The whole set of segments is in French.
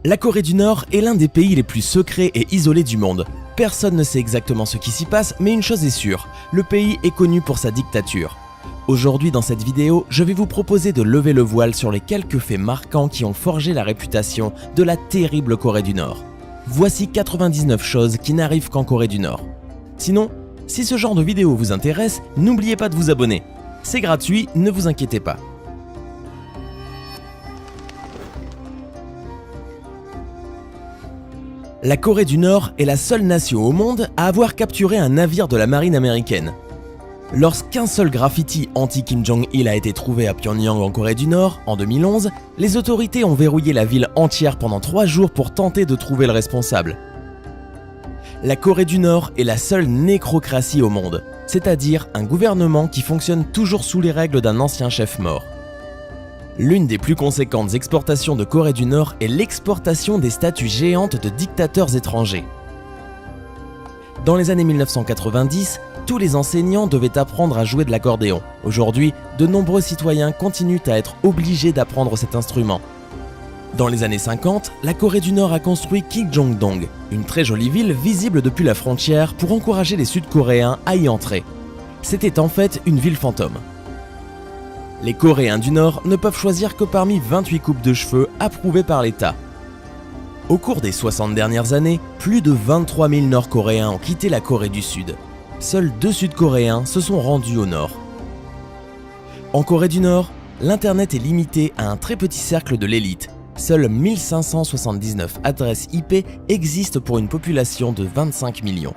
La Corée du Nord est l'un des pays les plus secrets et isolés du monde. Personne ne sait exactement ce qui s'y passe, mais une chose est sûre, le pays est connu pour sa dictature. Aujourd'hui dans cette vidéo, je vais vous proposer de lever le voile sur les quelques faits marquants qui ont forgé la réputation de la terrible Corée du Nord. Voici 99 choses qui n'arrivent qu'en Corée du Nord. Sinon, si ce genre de vidéo vous intéresse, n'oubliez pas de vous abonner. C'est gratuit, ne vous inquiétez pas. La Corée du Nord est la seule nation au monde à avoir capturé un navire de la marine américaine. Lorsqu'un seul graffiti anti-Kim Jong-il a été trouvé à Pyongyang en Corée du Nord, en 2011, les autorités ont verrouillé la ville entière pendant 3 jours pour tenter de trouver le responsable. La Corée du Nord est la seule nécrocratie au monde, c'est-à-dire un gouvernement qui fonctionne toujours sous les règles d'un ancien chef mort. L'une des plus conséquentes exportations de Corée du Nord est l'exportation des statues géantes de dictateurs étrangers. Dans les années 1990, tous les enseignants devaient apprendre à jouer de l'accordéon. Aujourd'hui, de nombreux citoyens continuent à être obligés d'apprendre cet instrument. Dans les années 50, la Corée du Nord a construit Kijongdong, une très jolie ville visible depuis la frontière pour encourager les Sud-Coréens à y entrer. C'était en fait une ville fantôme. Les Coréens du Nord ne peuvent choisir que parmi 28 coupes de cheveux approuvées par l'État. Au cours des 60 dernières années, plus de 23 000 Nord-Coréens ont quitté la Corée du Sud. Seuls 2 Sud-Coréens se sont rendus au Nord. En Corée du Nord, l'Internet est limité à un très petit cercle de l'élite. Seules 1579 adresses IP existent pour une population de 25 millions.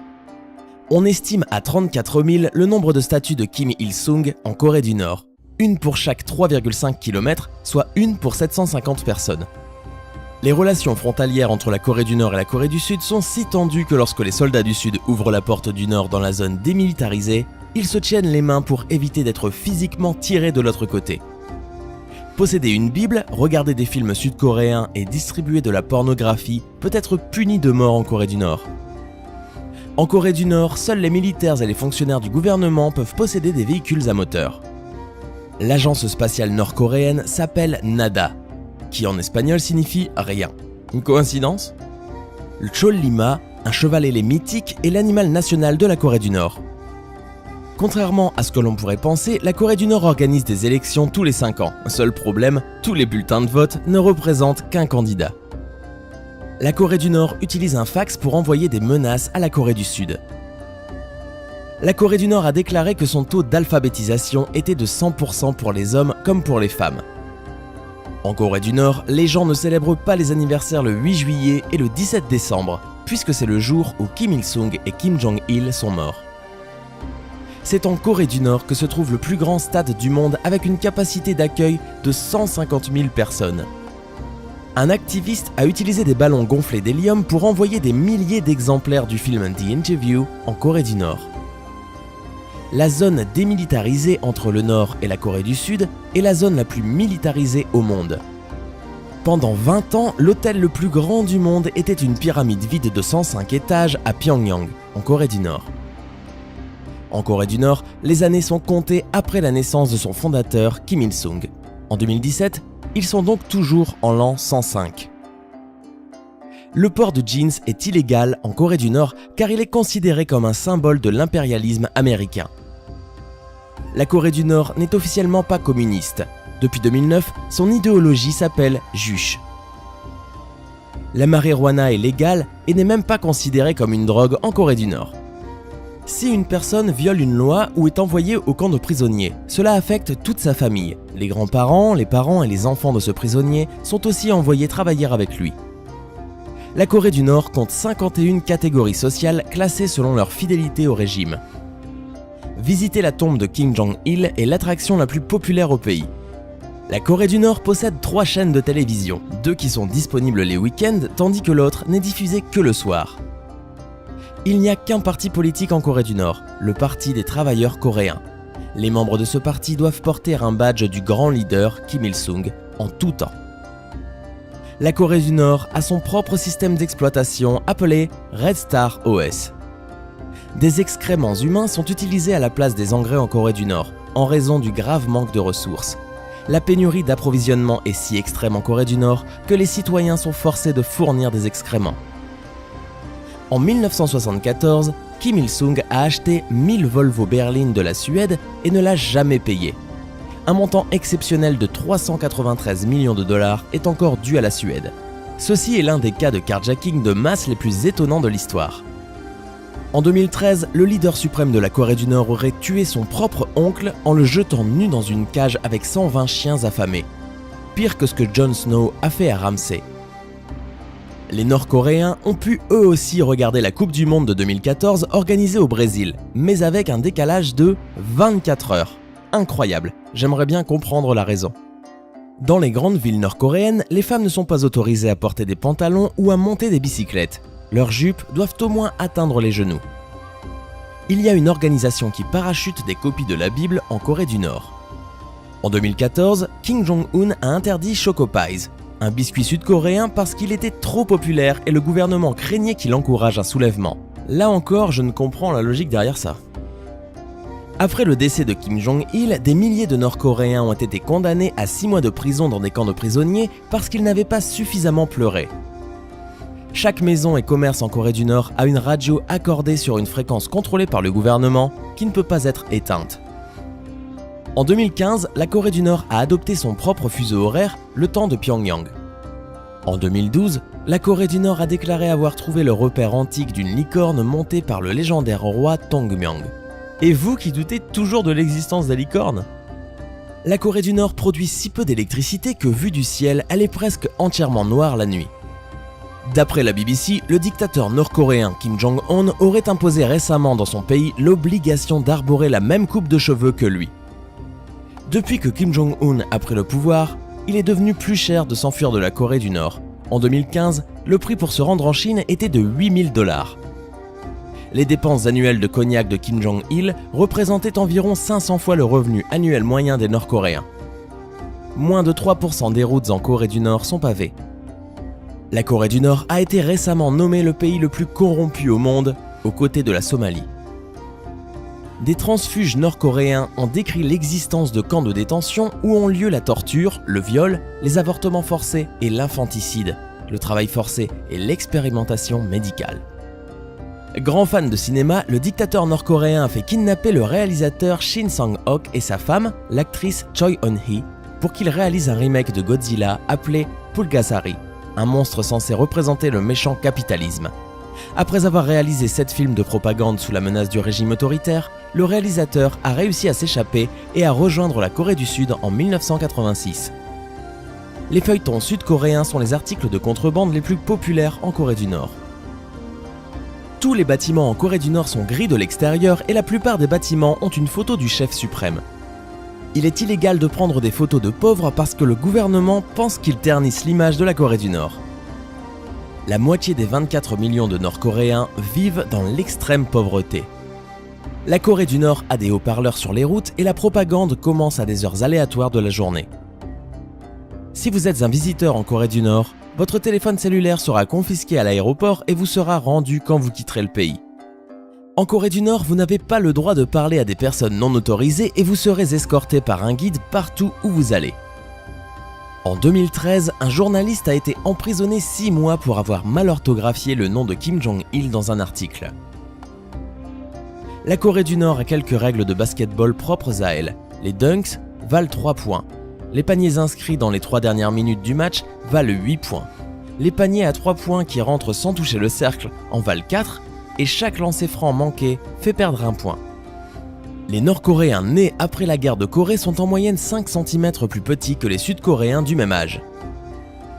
On estime à 34 000 le nombre de statues de Kim Il-sung en Corée du Nord. Une pour chaque 3,5 km, soit une pour 750 personnes. Les relations frontalières entre la Corée du Nord et la Corée du Sud sont si tendues que lorsque les soldats du Sud ouvrent la porte du Nord dans la zone démilitarisée, ils se tiennent les mains pour éviter d'être physiquement tirés de l'autre côté. Posséder une Bible, regarder des films sud-coréens et distribuer de la pornographie peut être puni de mort en Corée du Nord. En Corée du Nord, seuls les militaires et les fonctionnaires du gouvernement peuvent posséder des véhicules à moteur. L'agence spatiale nord-coréenne s'appelle NADA, qui en espagnol signifie rien. Une coïncidence? Le Chollima, un cheval ailé mythique, est l'animal national de la Corée du Nord. Contrairement à ce que l'on pourrait penser, la Corée du Nord organise des élections tous les 5 ans. Seul problème, tous les bulletins de vote ne représentent qu'un candidat. La Corée du Nord utilise un fax pour envoyer des menaces à la Corée du Sud. La Corée du Nord a déclaré que son taux d'alphabétisation était de 100% pour les hommes comme pour les femmes. En Corée du Nord, les gens ne célèbrent pas les anniversaires le 8 juillet et le 17 décembre, puisque c'est le jour où Kim Il-sung et Kim Jong-il sont morts. C'est en Corée du Nord que se trouve le plus grand stade du monde avec une capacité d'accueil de 150 000 personnes. Un activiste a utilisé des ballons gonflés d'hélium pour envoyer des milliers d'exemplaires du film The Interview en Corée du Nord. La zone démilitarisée entre le Nord et la Corée du Sud est la zone la plus militarisée au monde. Pendant 20 ans, l'hôtel le plus grand du monde était une pyramide vide de 105 étages à Pyongyang, en Corée du Nord. En Corée du Nord, les années sont comptées après la naissance de son fondateur Kim Il-sung. En 2017, ils sont donc toujours en l'an 105. Le port de jeans est illégal en Corée du Nord car il est considéré comme un symbole de l'impérialisme américain. La Corée du Nord n'est officiellement pas communiste. Depuis 2009, son idéologie s'appelle Juche. La marijuana est légale et n'est même pas considérée comme une drogue en Corée du Nord. Si une personne viole une loi ou est envoyée au camp de prisonniers, cela affecte toute sa famille. Les grands-parents, les parents et les enfants de ce prisonnier sont aussi envoyés travailler avec lui. La Corée du Nord compte 51 catégories sociales classées selon leur fidélité au régime. Visiter la tombe de Kim Jong-il est l'attraction la plus populaire au pays. La Corée du Nord possède 3 chaînes de télévision, 2 qui sont disponibles les week-ends tandis que l'autre n'est diffusée que le soir. Il n'y a qu'un parti politique en Corée du Nord, le Parti des travailleurs coréens. Les membres de ce parti doivent porter un badge du grand leader Kim Il-sung en tout temps. La Corée du Nord a son propre système d'exploitation appelé Red Star OS. Des excréments humains sont utilisés à la place des engrais en Corée du Nord, en raison du grave manque de ressources. La pénurie d'approvisionnement est si extrême en Corée du Nord que les citoyens sont forcés de fournir des excréments. En 1974, Kim Il-sung a acheté 1000 Volvo berlines de la Suède et ne l'a jamais payé. Un montant exceptionnel de 393 millions de dollars est encore dû à la Suède. Ceci est l'un des cas de carjacking de masse les plus étonnants de l'histoire. En 2013, le leader suprême de la Corée du Nord aurait tué son propre oncle en le jetant nu dans une cage avec 120 chiens affamés. Pire que ce que Jon Snow a fait à Ramsay. Les Nord-Coréens ont pu eux aussi regarder la Coupe du Monde de 2014 organisée au Brésil, mais avec un décalage de 24 heures. Incroyable, j'aimerais bien comprendre la raison. Dans les grandes villes nord-coréennes, les femmes ne sont pas autorisées à porter des pantalons ou à monter des bicyclettes. Leurs jupes doivent au moins atteindre les genoux. Il y a une organisation qui parachute des copies de la Bible en Corée du Nord. En 2014, Kim Jong-un a interdit Choco Pies, un biscuit sud-coréen parce qu'il était trop populaire et le gouvernement craignait qu'il encourage un soulèvement. Là encore, je ne comprends la logique derrière ça. Après le décès de Kim Jong-il, des milliers de Nord-Coréens ont été condamnés à 6 mois de prison dans des camps de prisonniers parce qu'ils n'avaient pas suffisamment pleuré. Chaque maison et commerce en Corée du Nord a une radio accordée sur une fréquence contrôlée par le gouvernement qui ne peut pas être éteinte. En 2015, la Corée du Nord a adopté son propre fuseau horaire, le temps de Pyongyang. En 2012, la Corée du Nord a déclaré avoir trouvé le repère antique d'une licorne montée par le légendaire roi Tongmyong. Et vous qui doutez toujours de l'existence des licornes ? La Corée du Nord produit si peu d'électricité que vue du ciel, elle est presque entièrement noire la nuit. D'après la BBC, le dictateur nord-coréen Kim Jong-un aurait imposé récemment dans son pays l'obligation d'arborer la même coupe de cheveux que lui. Depuis que Kim Jong-un a pris le pouvoir, il est devenu plus cher de s'enfuir de la Corée du Nord. En 2015, le prix pour se rendre en Chine était de 8000 $. Les dépenses annuelles de cognac de Kim Jong-il représentaient environ 500 fois le revenu annuel moyen des Nord-Coréens. Moins de 3% des routes en Corée du Nord sont pavées. La Corée du Nord a été récemment nommée le pays le plus corrompu au monde, aux côtés de la Somalie. Des transfuges nord-coréens ont décrit l'existence de camps de détention où ont lieu la torture, le viol, les avortements forcés et l'infanticide, le travail forcé et l'expérimentation médicale. Grand fan de cinéma, le dictateur nord-coréen a fait kidnapper le réalisateur Shin Sang-ok et sa femme, l'actrice Choi Eun-hee, pour qu'ils réalisent un remake de Godzilla appelé Pulgasari, un monstre censé représenter le méchant capitalisme. Après avoir réalisé 7 films de propagande sous la menace du régime autoritaire, le réalisateur a réussi à s'échapper et à rejoindre la Corée du Sud en 1986. Les feuilletons sud-coréens sont les articles de contrebande les plus populaires en Corée du Nord. Tous les bâtiments en Corée du Nord sont gris de l'extérieur et la plupart des bâtiments ont une photo du chef suprême. Il est illégal de prendre des photos de pauvres parce que le gouvernement pense qu'ils ternissent l'image de la Corée du Nord. La moitié des 24 millions de Nord-Coréens vivent dans l'extrême pauvreté. La Corée du Nord a des haut-parleurs sur les routes et la propagande commence à des heures aléatoires de la journée. Si vous êtes un visiteur en Corée du Nord, votre téléphone cellulaire sera confisqué à l'aéroport et vous sera rendu quand vous quitterez le pays. En Corée du Nord, vous n'avez pas le droit de parler à des personnes non autorisées et vous serez escorté par un guide partout où vous allez. En 2013, un journaliste a été emprisonné 6 mois pour avoir mal orthographié le nom de Kim Jong-il dans un article. La Corée du Nord a quelques règles de basketball propres à elle. Les dunks valent 3 points. Les paniers inscrits dans les 3 dernières minutes du match valent 8 points. Les paniers à 3 points qui rentrent sans toucher le cercle en valent 4 et chaque lancer franc manqué fait perdre 1 point. Les Nord-Coréens nés après la guerre de Corée sont en moyenne 5 cm plus petits que les Sud-Coréens du même âge.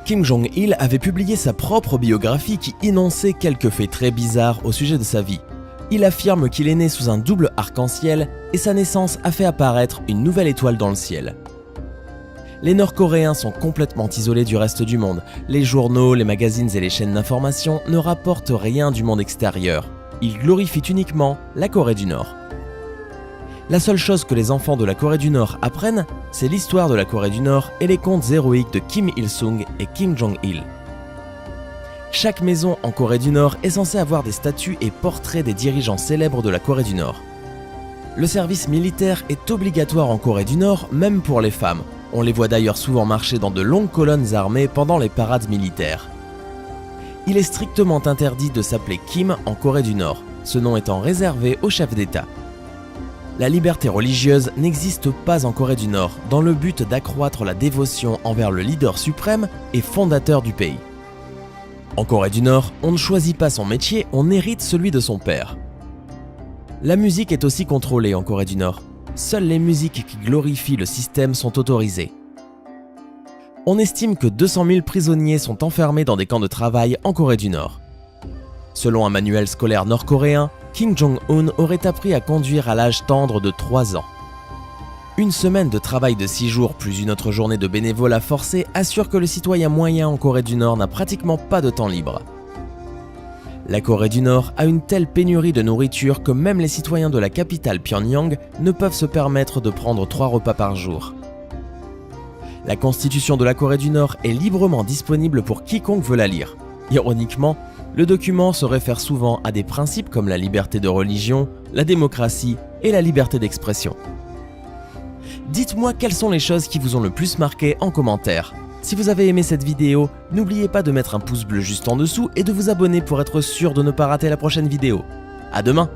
Kim Jong-il avait publié sa propre biographie qui énonçait quelques faits très bizarres au sujet de sa vie. Il affirme qu'il est né sous un double arc-en-ciel et sa naissance a fait apparaître une nouvelle étoile dans le ciel. Les Nord-Coréens sont complètement isolés du reste du monde. Les journaux, les magazines et les chaînes d'information ne rapportent rien du monde extérieur. Ils glorifient uniquement la Corée du Nord. La seule chose que les enfants de la Corée du Nord apprennent, c'est l'histoire de la Corée du Nord et les contes héroïques de Kim Il-sung et Kim Jong-il. Chaque maison en Corée du Nord est censée avoir des statues et portraits des dirigeants célèbres de la Corée du Nord. Le service militaire est obligatoire en Corée du Nord, même pour les femmes. On les voit d'ailleurs souvent marcher dans de longues colonnes armées pendant les parades militaires. Il est strictement interdit de s'appeler Kim en Corée du Nord, ce nom étant réservé aux chefs d'État. La liberté religieuse n'existe pas en Corée du Nord dans le but d'accroître la dévotion envers le leader suprême et fondateur du pays. En Corée du Nord, on ne choisit pas son métier, on hérite celui de son père. La musique est aussi contrôlée en Corée du Nord. Seules les musiques qui glorifient le système sont autorisées. On estime que 200 000 prisonniers sont enfermés dans des camps de travail en Corée du Nord. Selon un manuel scolaire nord-coréen, Kim Jong-un aurait appris à conduire à l'âge tendre de 3 ans. Une semaine de travail de 6 jours plus une autre journée de bénévolat forcé assure que le citoyen moyen en Corée du Nord n'a pratiquement pas de temps libre. La Corée du Nord a une telle pénurie de nourriture que même les citoyens de la capitale Pyongyang ne peuvent se permettre de prendre 3 repas par jour. La constitution de la Corée du Nord est librement disponible pour quiconque veut la lire. Ironiquement, le document se réfère souvent à des principes comme la liberté de religion, la démocratie et la liberté d'expression. Dites-moi quelles sont les choses qui vous ont le plus marqué en commentaire. Si vous avez aimé cette vidéo, n'oubliez pas de mettre un pouce bleu juste en dessous et de vous abonner pour être sûr de ne pas rater la prochaine vidéo. À demain!